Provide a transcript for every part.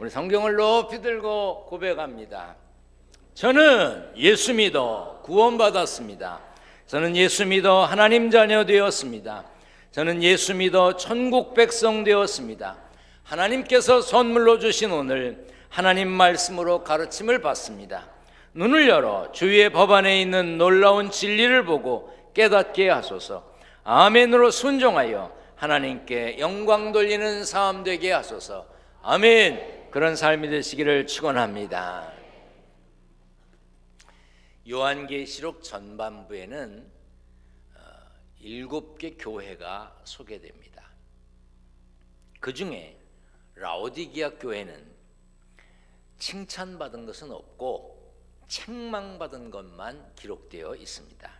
우리 성경을 높이 들고 고백합니다. 저는 예수 믿어 구원받았습니다. 저는 예수 믿어 하나님 자녀 되었습니다. 저는 예수 믿어 천국 백성 되었습니다. 하나님께서 선물로 주신 오늘 하나님 말씀으로 가르침을 받습니다. 눈을 열어 주의 법 안에 있는 놀라운 진리를 보고 깨닫게 하소서. 아멘으로 순종하여 하나님께 영광 돌리는 삶 되게 하소서. 아멘. 그런 삶이 되시기를 축원합니다. 요한계시록 전반부에는 7개 교회가 소개됩니다. 그 중에 라오디게아 교회는 칭찬받은 것은 없고 책망받은 것만 기록되어 있습니다.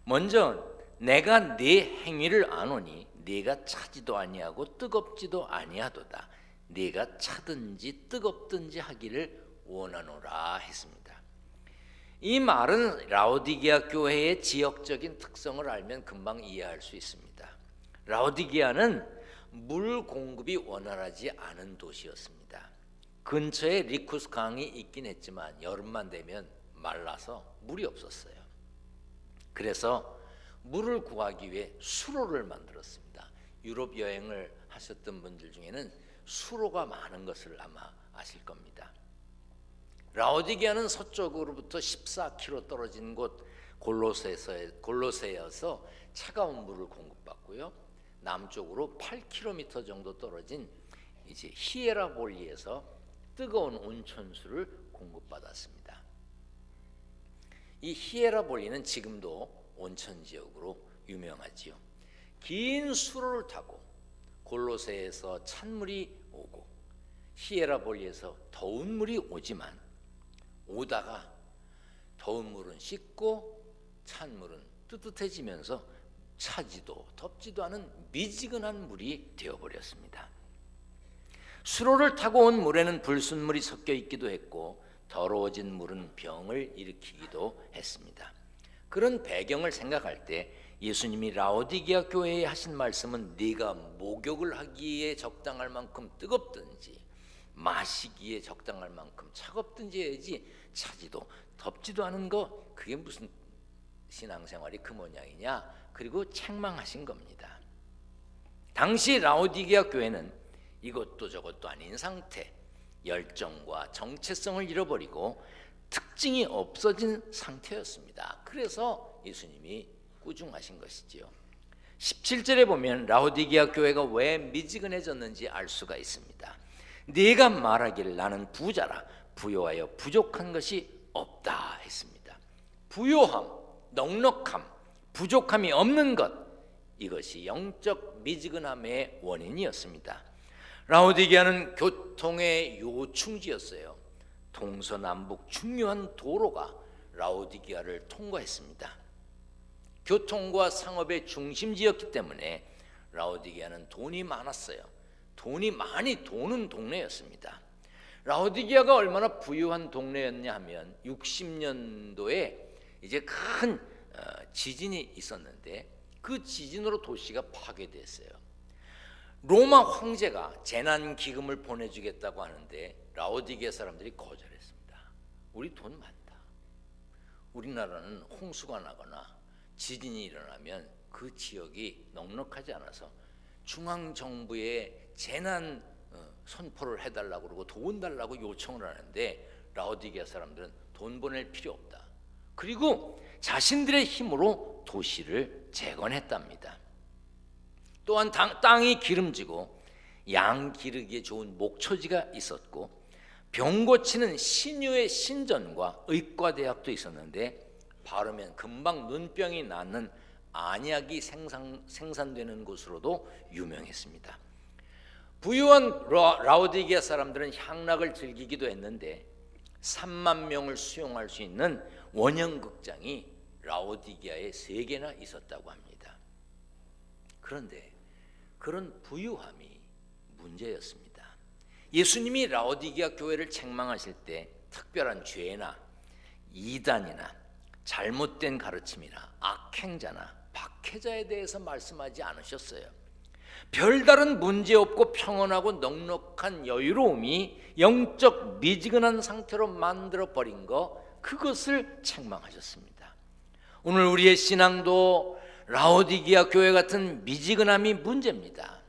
먼저 내가 네 행위를 아노니 네가 차지도 아니하고 뜨겁지도 아니하도다. 네가 차든지 뜨겁든지 하기를 원하노라 했습니다. 이 말은 라오디게아 교회의 지역적인 특성을 알면 금방 이해할 수 있습니다. 라오디게아는 물 공급이 원활하지 않은 도시였습니다. 근처에 리쿠스 강이 있긴 했지만 여름만 되면 말라서 물이 없었어요. 그래서 물을 구하기 위해 수로를 만들었습니다. 유럽 여행을 하셨던 분들 중에는 수로가 많은 것을 아마 아실 겁니다. 라오디게아는 서쪽으로부터 14km 떨어진 곳 골로새여서 차가운 물을 공급받고요. 남쪽으로 8km 정도 떨어진 이제 히에라볼리에서 뜨거운 온천수를 공급받았습니다. 이 히에라볼리는 지금도 온천 지역으로 유명하지요. 긴 수로를 타고 골로새에서 찬물이 오고 히에라볼리에서 더운 물이 오지만 오다가 더운 물은 식고 찬물은 뜨뜻해지면서 차지도 덥지도 않은 미지근한 물이 되어버렸습니다. 수로를 타고 온 물에는 불순물이 섞여 있기도 했고 더러워진 물은 병을 일으키기도 했습니다. 그런 배경을 생각할 때 예수님이 라오디게아 교회에 하신 말씀은 네가 목욕을 하기에 적당할 만큼 뜨겁든지 마시기에 적당할 만큼 차갑든지 해야지 차지도 덥지도 않은 거 그게 무슨 신앙생활이 그 모양이냐. 그리고 책망하신 겁니다. 당시 라오디게아 교회는 이것도 저것도 아닌 상태, 열정과 정체성을 잃어버리고 특징이 없어진 상태였습니다. 그래서 예수님이 꾸중하신 것이지요. 17절에 보면 라오디게아 교회가 왜 미지근해졌는지 알 수가 있습니다. 네가 말하기를 나는 부자라 부요하여 부족한 것이 없다 했습니다. 부요함, 넉넉함, 부족함이 없는 것, 이것이 영적 미지근함의 원인이었습니다. 라오디게아는 교통의 요충지였어요. 동서남북 중요한 도로가 라오디게아를 통과했습니다. 교통과 상업의 중심지였기 때문에 라오디게아는 돈이 많았어요. 돈이 많이 도는 동네였습니다. 라오디게아가 얼마나 부유한 동네였냐 하면 60년도에 이제 큰 지진이 있었는데 그 지진으로 도시가 파괴됐어요. 로마 황제가 재난 기금을 보내주겠다고 하는데 라오디게아 사람들이 거절했습니다. 우리 돈 많다. 우리나라는 홍수가 나거나 지진이 일어나면 그 지역이 넉넉하지 않아서 중앙정부에 재난 선포를 해달라고 그러고 돈 달라고 요청을 하는데 라오디게아 사람들은 돈 보낼 필요 없다. 그리고 자신들의 힘으로 도시를 재건했답니다. 또한 땅이 기름지고 양 기르기에 좋은 목초지가 있었고 병 고치는 신유의 신전과 의과대학도 있었는데 바르면 금방 눈병이 낫는 안약이 생산되는 곳으로도 유명했습니다. 부유한 라오디게아 사람들은 향락을 즐기기도 했는데 3만 명을 수용할 수 있는 원형극장이 라오디게아에 3개나 있었다고 합니다. 그런데 그런 부유함이 문제였습니다. 예수님이 라오디게아 교회를 책망하실 때 특별한 죄나 이단이나 잘못된 가르침이나 악행자나 박해자에 대해서 말씀하지 않으셨어요. 별다른 문제 없고 평온하고 넉넉한 여유로움이 영적 미지근한 상태로 만들어 버린 것, 그것을 책망하셨습니다. 오늘 우리의 신앙도 라오디게아 교회 같은 미지근함이 문제입니다.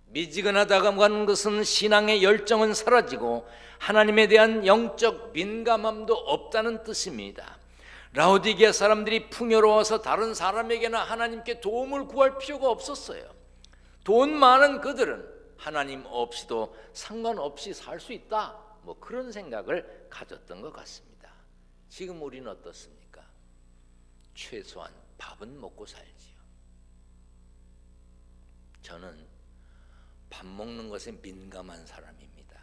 미지근하다고 하는 것은 신앙의 열정은 사라지고 하나님에 대한 영적 민감함도 없다는 뜻입니다. 라오디게아 사람들이 풍요로워서 다른 사람에게나 하나님께 도움을 구할 필요가 없었어요. 돈 많은 그들은 하나님 없이도 상관없이 살 수 있다, 뭐 그런 생각을 가졌던 것 같습니다. 지금 우리는 어떻습니까? 최소한 밥은 먹고 살지요. 저는 밥 먹는 것에 민감한 사람입니다.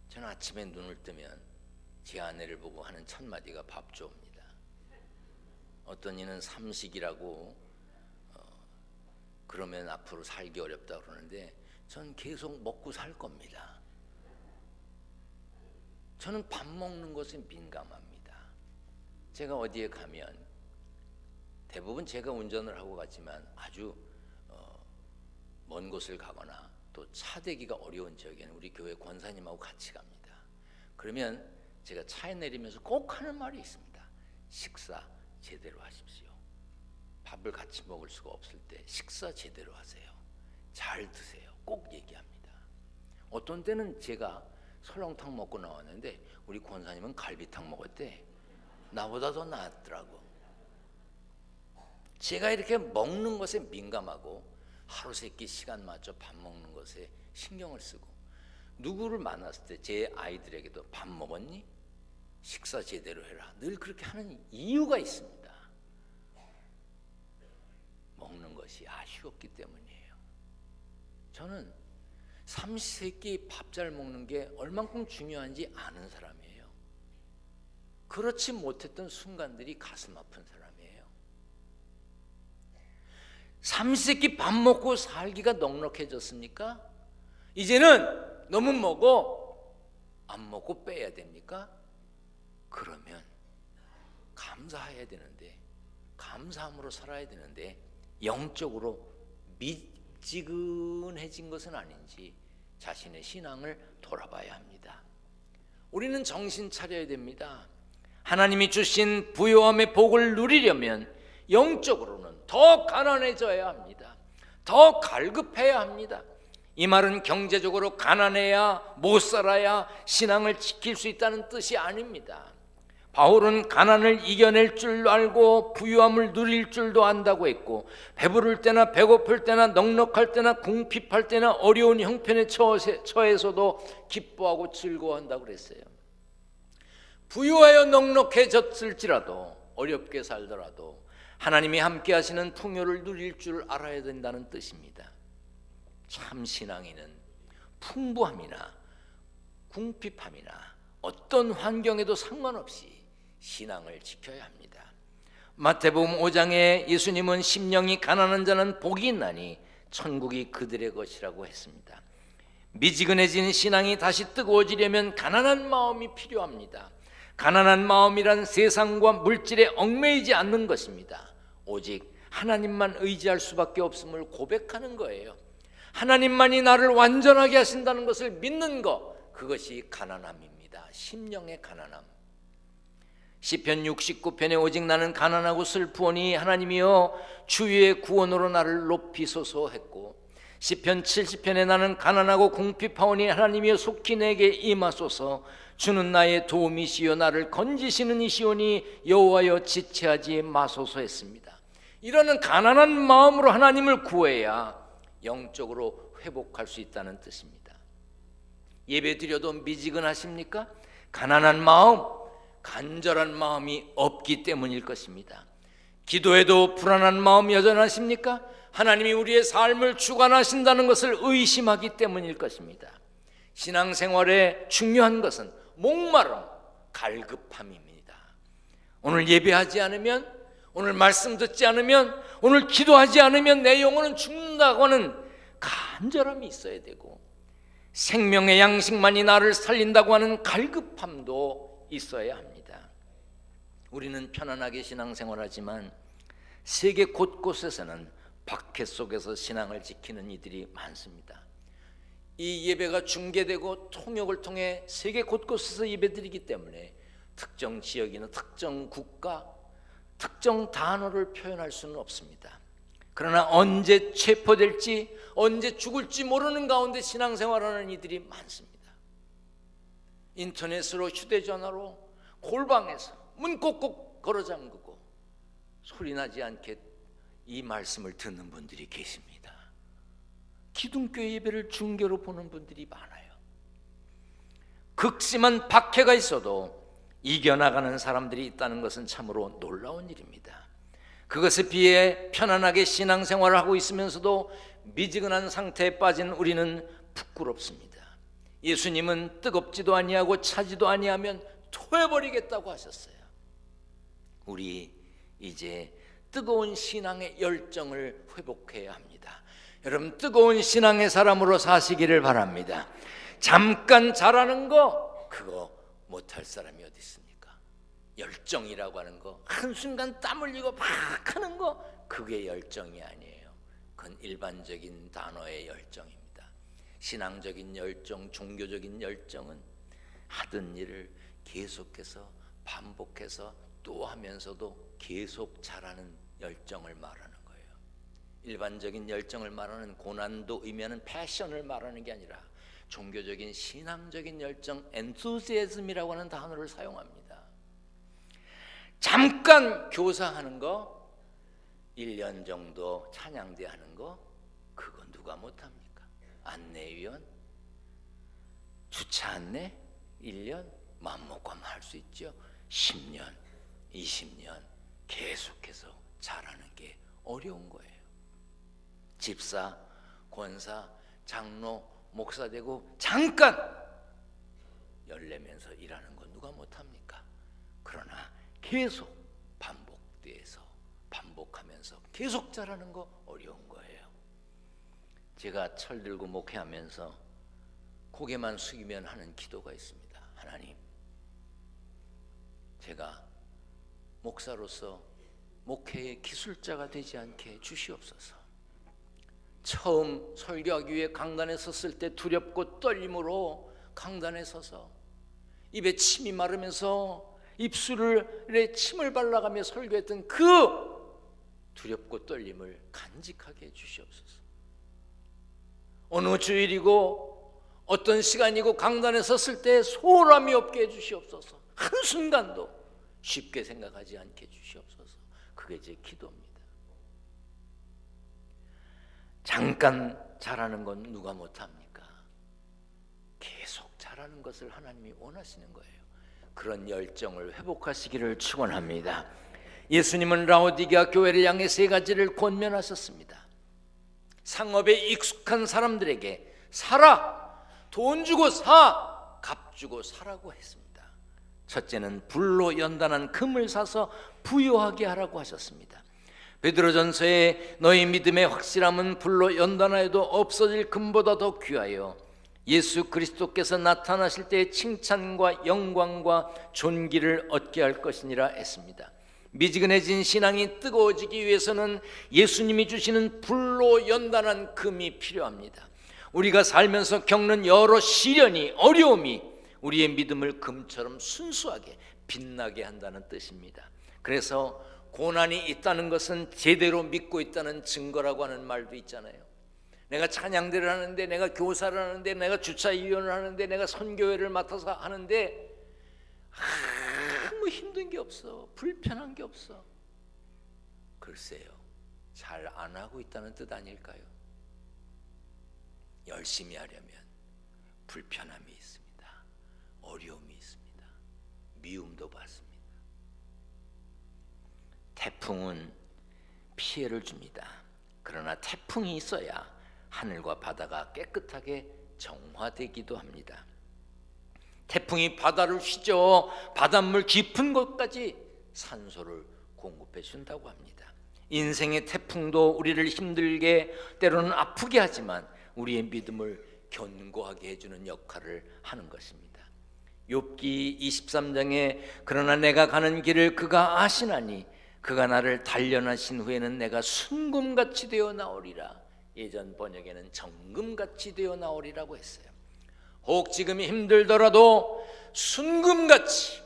저는 아침에 눈을 뜨면 제 아내를 보고 하는 첫 마디가 밥 줘입니다. 어떤 이는 삼식이라고 그러면 앞으로 살기 어렵다 그러는데 전 계속 먹고 살 겁니다. 저는 밥 먹는 것에 민감합니다. 제가 어디에 가면 대부분 제가 운전을 하고 가지만 아주 먼 곳을 가거나 또 차 대기가 어려운 지역에는 우리 교회 권사님하고 같이 갑니다. 그러면 제가 차에 내리면서 꼭 하는 말이 있습니다. 식사 제대로 하십시오. 밥을 같이 먹을 수가 없을 때 식사 제대로 하세요. 잘 드세요. 꼭 얘기합니다. 어떤 때는 제가 설렁탕 먹고 나왔는데 우리 권사님은 갈비탕 먹었대. 나보다 더 나았더라고. 제가 이렇게 먹는 것에 민감하고 하루 세끼 시간 맞춰 밥 먹는 것에 신경을 쓰고, 누구를 만났을 때 제 아이들에게도 밥 먹었니? 식사 제대로 해라. 늘 그렇게 하는 이유가 있습니다. 먹는 것이 아쉬웠기 때문이에요. 저는 삼시세끼 밥 잘 먹는 게 얼만큼 중요한지 아는 사람이에요. 그렇지 못했던 순간들이 가슴 아픈 사람이에요. 삼시세끼 밥 먹고 살기가 넉넉해졌습니까? 이제는 너무 먹어 안 먹고 빼야 됩니까? 그러면 감사해야 되는데, 감사함으로 살아야 되는데 영적으로 미지근해진 것은 아닌지 자신의 신앙을 돌아봐야 합니다. 우리는 정신 차려야 됩니다. 하나님이 주신 부요함의 복을 누리려면 영적으로는 더 가난해져야 합니다. 더 갈급해야 합니다. 이 말은 경제적으로 가난해야, 못 살아야 신앙을 지킬 수 있다는 뜻이 아닙니다. 바울은 가난을 이겨낼 줄 알고 부유함을 누릴 줄도 안다고 했고, 배부를 때나 배고플 때나 넉넉할 때나 궁핍할 때나 어려운 형편에 처해서도 기뻐하고 즐거워한다고 그랬어요. 부유하여 넉넉해졌을지라도, 어렵게 살더라도 하나님이 함께 하시는 풍요를 누릴 줄 알아야 된다는 뜻입니다. 참 신앙인은 풍부함이나 궁핍함이나 어떤 환경에도 상관없이 신앙을 지켜야 합니다. 마태복음 5장에 예수님은 심령이 가난한 자는 복이 있나니 천국이 그들의 것이라고 했습니다. 미지근해진 신앙이 다시 뜨거워지려면 가난한 마음이 필요합니다. 가난한 마음이란 세상과 물질에 얽매이지 않는 것입니다. 오직 하나님만 의지할 수밖에 없음을 고백하는 거예요. 하나님만이 나를 완전하게 하신다는 것을 믿는 것, 그것이 가난함입니다. 심령의 가난함. 시편 69편에 오직 나는 가난하고 슬프오니 하나님이여 주의 구원으로 나를 높이소서 했고, 시편 70편에 나는 가난하고 궁핍하오니 하나님이여 속히 내게 임하소서. 주는 나의 도움이시여 나를 건지시는 이시오니 여호와여 지체하지 마소서 했습니다. 이러는 가난한 마음으로 하나님을 구해야 영적으로 회복할 수 있다는 뜻입니다. 예배 드려도 미지근하십니까? 가난한 마음, 간절한 마음이 없기 때문일 것입니다. 기도해도 불안한 마음 여전하십니까? 하나님이 우리의 삶을 주관하신다는 것을 의심하기 때문일 것입니다. 신앙생활에 중요한 것은 목마름, 갈급함입니다. 오늘 예배하지 않으면, 오늘 말씀 듣지 않으면, 오늘 기도하지 않으면 내 영혼은 죽는다고 하는 간절함이 있어야 되고, 생명의 양식만이 나를 살린다고 하는 갈급함도 있어야 합니다. 우리는 편안하게 신앙생활하지만 세계 곳곳에서는 박해 속에서 신앙을 지키는 이들이 많습니다. 이 예배가 중계되고 통역을 통해 세계 곳곳에서 예배드리기 때문에 특정 지역이나 특정 국가, 특정 단어를 표현할 수는 없습니다. 그러나 언제 체포될지, 언제 죽을지 모르는 가운데 신앙생활하는 이들이 많습니다. 인터넷으로, 휴대전화로, 골방에서 문 꼭꼭 걸어 잠그고 소리나지 않게 이 말씀을 듣는 분들이 계십니다. 기둥교회 예배를 중계로 보는 분들이 많아요. 극심한 박해가 있어도 이겨나가는 사람들이 있다는 것은 참으로 놀라운 일입니다. 그것에 비해 편안하게 신앙생활을 하고 있으면서도 미지근한 상태에 빠진 우리는 부끄럽습니다. 예수님은 뜨겁지도 아니하고 차지도 아니하면 토해버리겠다고 하셨어요. 우리 이제 뜨거운 신앙의 열정을 회복해야 합니다. 여러분, 뜨거운 신앙의 사람으로 사시기를 바랍니다. 잠깐 잘하는 거 그거 못할 사람이 어디 있습니까? 열정이라고 하는 거, 한순간 땀 흘리고 막 하는 거, 그게 열정이 아니에요. 그건 일반적인 단어의 열정입니다. 신앙적인 열정, 종교적인 열정은 하던 일을 계속해서 반복해서 또 하면서도 계속 잘하는 열정을 말하는 거예요. 일반적인 열정을 말하는 고난도 의미하는 패션을 말하는 게 아니라 종교적인 신앙적인 열정, 엔투시애즘이라고 하는 단어를 사용합니다. 잠깐 교사하는 거, 1년 정도 찬양대 하는 거, 그거 누가 못합니까? 안내위원, 주차 안내 1년 맘먹고 하면 할 수 있죠. 10년, 20년 계속해서 잘하는 게 어려운 거예요. 집사, 권사, 장로, 목사 되고 잠깐 열내면서 일하는 거 누가 못합니까? 그러나 계속 반복돼서 반복하면서 계속 잘하는 거 어려운 거예요. 제가 철들고 목회하면서 고개만 숙이면 하는 기도가 있습니다. 하나님, 제가 목사로서 목회의 기술자가 되지 않게 주시옵소서. 처음 설교하기 위해 강단에 섰을 때 두렵고 떨림으로 강단에 서서 입에 침이 마르면서 입술에 침을 발라가며 설교했던 그 두렵고 떨림을 간직하게 해주시옵소서. 어느 주일이고 어떤 시간이고 강단에 섰을 때 소홀함이 없게 해주시옵소서. 한순간도 쉽게 생각하지 않게 해주시옵소서. 그게 제 기도입니다. 잠깐 잘하는 건 누가 못합니까? 계속 잘하는 것을 하나님이 원하시는 거예요. 그런 열정을 회복하시기를 축원합니다. 예수님은 라오디게아 교회를 향해 세 가지를 권면하셨습니다. 상업에 익숙한 사람들에게 사라, 돈 주고 사, 값 주고 사라고 했습니다. 첫째는 불로 연단한 금을 사서 부유하게 하라고 하셨습니다. 베드로전서에 너희 믿음의 확실함은 불로 연단하여도 없어질 금보다 더 귀하여 예수 그리스도께서 나타나실 때의 칭찬과 영광과 존귀를 얻게 할 것이니라 했습니다. 미지근해진 신앙이 뜨거워지기 위해서는 예수님이 주시는 불로 연단한 금이 필요합니다. 우리가 살면서 겪는 여러 시련이, 어려움이 우리의 믿음을 금처럼 순수하게 빛나게 한다는 뜻입니다. 그래서 고난이 있다는 것은 제대로 믿고 있다는 증거라고 하는 말도 있잖아요. 내가 찬양대를 하는데, 내가 교사를 하는데, 내가 주차위원을 하는데, 내가 선교회를 맡아서 하는데 아무 힘든 게 없어, 불편한 게 없어. 글쎄요, 잘 안 하고 있다는 뜻 아닐까요? 열심히 하려면 불편함이 있습니다. 어려움이 있습니다. 미움도 받습니다. 태풍은 피해를 줍니다. 그러나 태풍이 있어야 하늘과 바다가 깨끗하게 정화되기도 합니다. 태풍이 바다를 휘저 바닷물 깊은 곳까지 산소를 공급해 준다고 합니다. 인생의 태풍도 우리를 힘들게, 때로는 아프게 하지만 우리의 믿음을 견고하게 해주는 역할을 하는 것입니다. 욥기 23장에 그러나 내가 가는 길을 그가 아시나니 그가 나를 단련하신 후에는 내가 순금같이 되어 나오리라. 예전 번역에는 정금같이 되어 나오리라고 했어요. 혹 지금이 힘들더라도 순금같이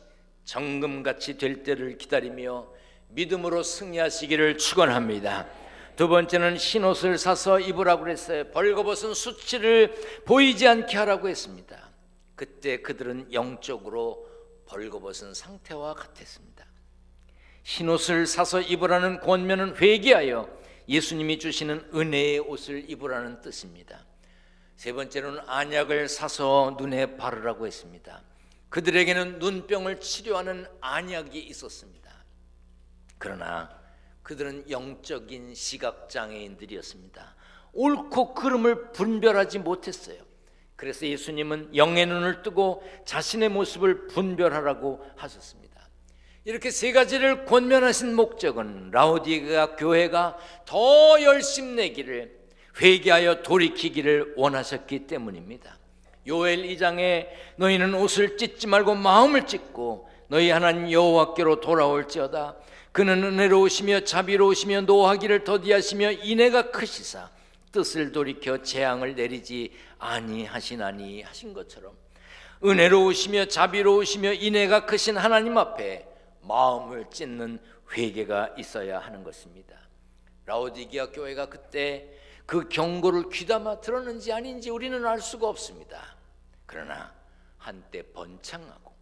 정금같이 될 때를 기다리며 믿음으로 승리하시기를 축원합니다. 두 번째는 흰옷을 사서 입으라고 그랬어요. 벌거벗은 수치를 보이지 않게 하라고 했습니다. 그때 그들은 영적으로 벌거벗은 상태와 같았습니다. 흰옷을 사서 입으라는 권면은 회개하여 예수님이 주시는 은혜의 옷을 입으라는 뜻입니다. 세 번째로는 안약을 사서 눈에 바르라고 했습니다. 그들에게는 눈병을 치료하는 안약이 있었습니다. 그러나 그들은 영적인 시각장애인들이었습니다. 옳고 그름을 분별하지 못했어요. 그래서 예수님은 영의 눈을 뜨고 자신의 모습을 분별하라고 하셨습니다. 이렇게 세 가지를 권면하신 목적은 라오디게아 교회가 더 열심내기를, 회개하여 돌이키기를 원하셨기 때문입니다. 요엘 2장에 너희는 옷을 찢지 말고 마음을 찢고 너희 하나님 여호와께로 돌아올지어다. 그는 은혜로우시며 자비로우시며 노하기를 더디하시며 인애가 크시사 뜻을 돌이켜 재앙을 내리지 아니하시나니 하신 것처럼, 은혜로우시며 자비로우시며 인애가 크신 하나님 앞에 마음을 찢는 회개가 있어야 하는 것입니다. 라오디게아 교회가 그때 그 경고를 귀담아 들었는지 아닌지 우리는 알 수가 없습니다. 그러나 한때 번창하고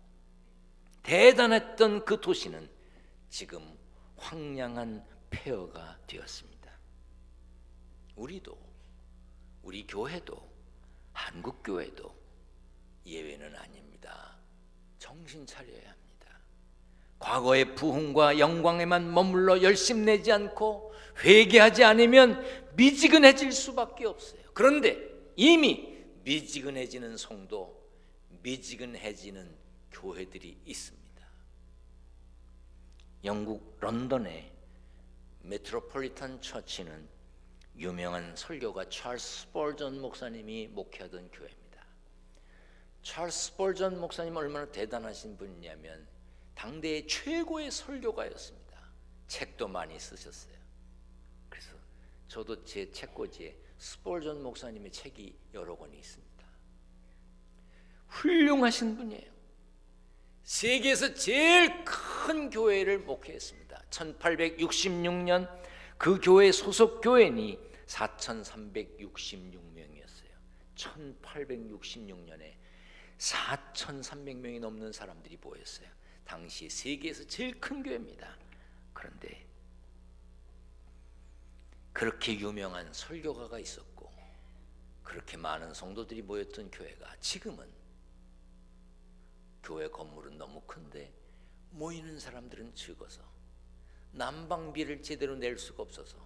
대단했던 그 도시는 지금 황량한 폐허가 되었습니다. 우리도, 우리 교회도, 한국 교회도 예외는 아닙니다. 정신 차려야 합니다. 과거의 부흥과 영광에만 머물러 열심내지 않고 회개하지 않으면 미지근해질 수밖에 없어요. 그런데 이미 미지근해지는 성도, 미지근해지는 교회들이 있습니다. 영국 런던의 메트로폴리탄 처치는 유명한 설교가 찰스 스펄전 목사님이 목회하던 교회입니다. 찰스 스펄전 목사님은 얼마나 대단하신 분이냐면 당대의 최고의 설교가였습니다. 책도 많이 쓰셨어요. 그래서 저도 제 책꽂이에 스펄전 목사님의 책이 여러 권이 있습니다. 훌륭하신 분이에요. 세계에서 제일 큰 교회를 목회했습니다. 1866년 그 교회 소속 교인이 4,366명이었어요. 1866년에 4,300명이 넘는 사람들이 모였어요. 당시 세계에서 제일 큰 교회입니다. 그런데 그렇게 유명한 설교가가 있었고 그렇게 많은 성도들이 모였던 교회가 지금은 교회 건물은 너무 큰데 모이는 사람들은 적어서 난방비를 제대로 낼 수가 없어서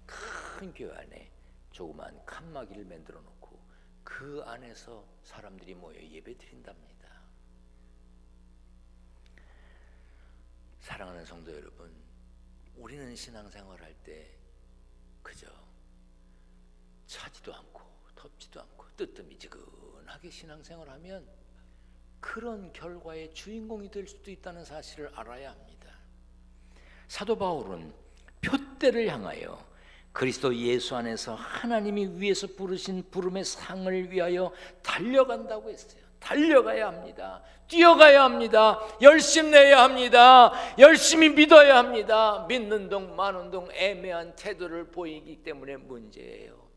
큰 교회 안에 조그만 칸막이를 만들어 놓고 그 안에서 사람들이 모여 예배 드린답니다. 사랑하는 성도 여러분, 우리는 신앙생활 할 때 그저 차지도 않고 덥지도 않고 뜨뜻미지근하게 신앙생활하면 그런 결과의 주인공이 될 수도 있다는 사실을 알아야 합니다. 사도 바울은 표대를 향하여 그리스도 예수 안에서 하나님이 위에서 부르신 부름의 상을 위하여 달려간다고 했어요. 달려가야 합니다. 뛰어가야 합니다. 열심내야 합니다. 열심히 믿어야 합니다. 믿는 동 마는 동 애매한 태도를 보이기 때문에 문제예요.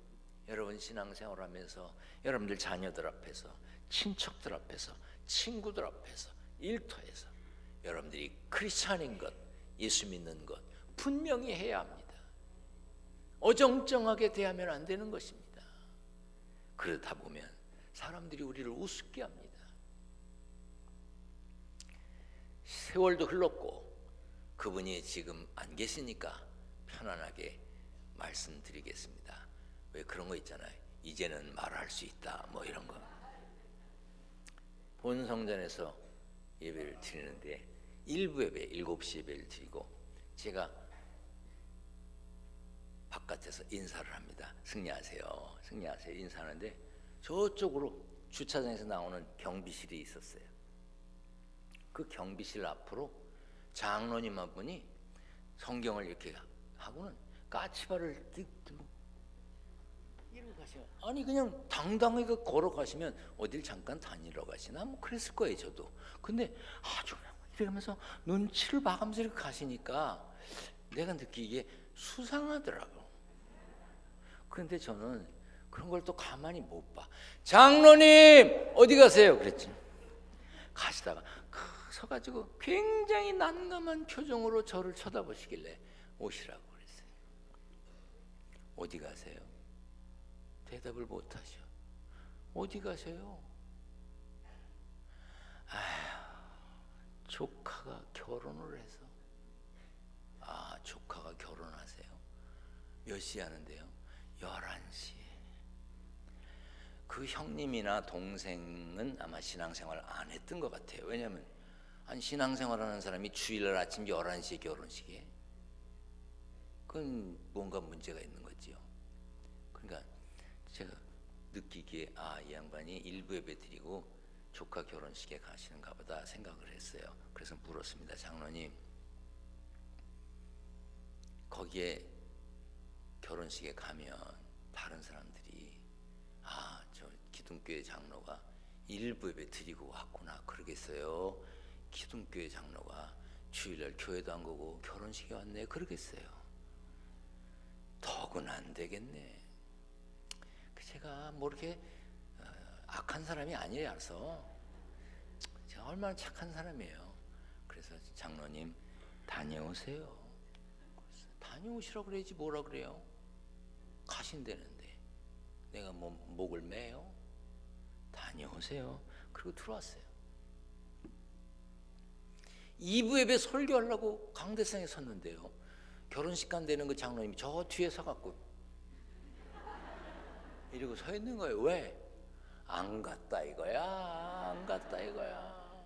여러분 신앙생활하면서 여러분들 자녀들 앞에서, 친척들 앞에서, 친구들 앞에서, 일터에서 여러분들이 크리스찬인 것, 예수 믿는 것 분명히 해야 합니다. 어정쩡하게 대하면 안 되는 것입니다. 그러다 보면 사람들이 우리를 우습게 합니다. 세월도 흘렀고 그분이 지금 안 계시니까 편안하게 말씀드리겠습니다. 왜 그런 거 있잖아요. 이제는 말할 수 있다 뭐 이런 거. 본성전에서 예배를 드리는데 일부 예배 7시 예배를 드리고 제가 바깥에서 인사를 합니다. 승리하세요. 승리하세요. 인사하는데 저쪽으로 주차장에서 나오는 경비실이 있었어요. 그 경비실 앞으로 장로님 한 분이 성경을 이렇게 하고는 까치발을 뜩 들고 이러고 가시면, 아니 그냥 당당하게 걸어가시면 어딜 잠깐 다니러 가시나 뭐 그랬을 거예요 저도. 근데 아주 이러면서 눈치를 봐가면서 이렇게 가시니까 내가 느끼기에 수상하더라고. 그런데 저는 그런 걸 또 가만히 못 봐. 장로님 어디 가세요? 그랬지. 가시다가 서가지고 굉장히 난감한 표정으로 저를 쳐다보시길래 오시라고 그랬어요. 어디 가세요? 대답을 못 하셔. 어디 가세요? 아휴, 조카가 결혼을 해서. 아, 조카가 결혼하세요? 몇 시에 하는데요? 11시. 그 형님이나 동생은 아마 신앙생활 안 했던 것 같아요. 왜냐하면 한 신앙생활하는 사람이 주일날 아침 11시에 결혼식에, 그건 뭔가 문제가 있는 거지요. 그러니까 제가 느끼기에 이 양반이 일부 예배 드리고 조카 결혼식에 가시는가 보다 생각을 했어요. 그래서 물었습니다. 장로님, 거기에 결혼식에 가면 다른 사람들이 저 기둥교회 장로가 일부 예배 드리고 왔구나 그러겠어요? 기둥교회 장로가 주일날 교회도 안 가고 결혼식에 왔네 그러겠어요? 덕은 안 되겠네. 제가 뭐 이렇게 악한 사람이 아니라서 제가 얼마나 착한 사람이에요. 그래서 장로님 다녀오세요. 다녀오시라고 그래야지 뭐라 그래요? 가신다는데 내가 뭐 목을 매요? 다녀오세요. 그리고 들어왔어요. 2부 예배 설교하려고 강대상에 섰는데요, 결혼식 간다는 그 장로님이 저 뒤에 서갖고 이러고 서 있는 거예요. 왜? 안 갔다 이거야. 안 갔다 이거야.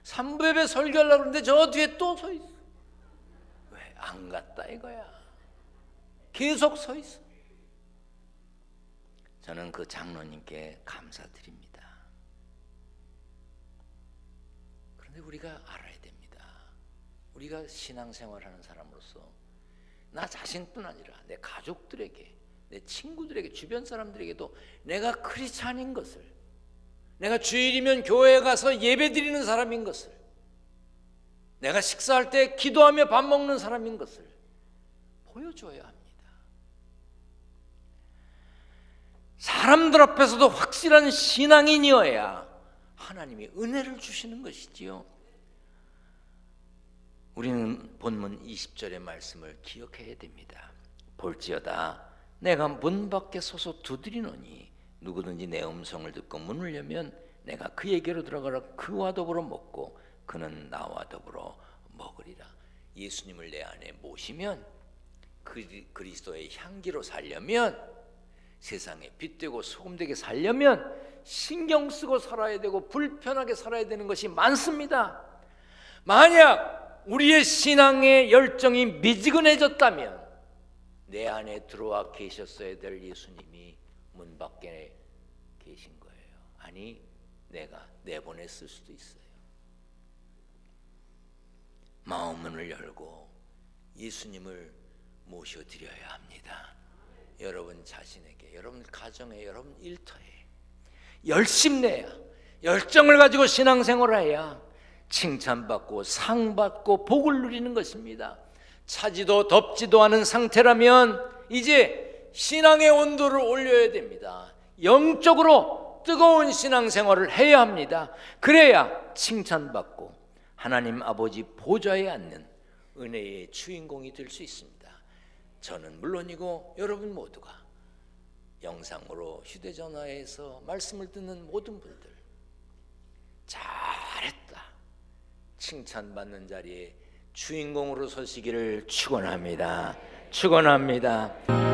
3부 예배 설교하려고 그러는데 저 뒤에 또 서 있어. 왜? 안 갔다 이거야. 계속 서 있어. 저는 그 장로님께 감사드립니다. 그런데 우리가 알아야 됩니다. 우리가 신앙생활하는 사람으로서 나 자신뿐 아니라 내 가족들에게, 내 친구들에게, 주변 사람들에게도 내가 크리스찬인 것을, 내가 주일이면 교회에 가서 예배드리는 사람인 것을, 내가 식사할 때 기도하며 밥 먹는 사람인 것을 보여줘야 합니다. 사람들 앞에서도 확실한 신앙인이어야 하나님이 은혜를 주시는 것이지요. 우리는 본문 20절의 말씀을 기억해야 됩니다. 볼지어다 내가 문 밖에 서서 두드리노니 누구든지 내 음성을 듣고 문을 열면 내가 그에게로 들어가라 그와 더불어 먹고 그는 나와 더불어 먹으리라. 예수님을 내 안에 모시면, 그리스도의 향기로 살려면, 세상에 빛되고 소금되게 살려면 신경 쓰고 살아야 되고 불편하게 살아야 되는 것이 많습니다. 만약 우리의 신앙의 열정이 미지근해졌다면 내 안에 들어와 계셨어야 될 예수님이 문 밖에 계신 거예요. 아니, 내가 내보냈을 수도 있어요. 마음문을 열고 예수님을 모셔드려야 합니다. 여러분 자신에게, 여러분 가정에, 여러분 일터에 열심내야, 열정을 가지고 신앙생활을 해야 칭찬받고 상받고 복을 누리는 것입니다. 차지도 덥지도 않은 상태라면 이제 신앙의 온도를 올려야 됩니다. 영적으로 뜨거운 신앙생활을 해야 합니다. 그래야 칭찬받고 하나님 아버지 보좌에 앉는 은혜의 주인공이 될 수 있습니다. 저는 물론이고 여러분 모두가 영상으로 휴대전화에서 말씀을 듣는 모든 분들 잘했다 칭찬받는 자리에 주인공으로 서시기를 축원합니다. 축원합니다.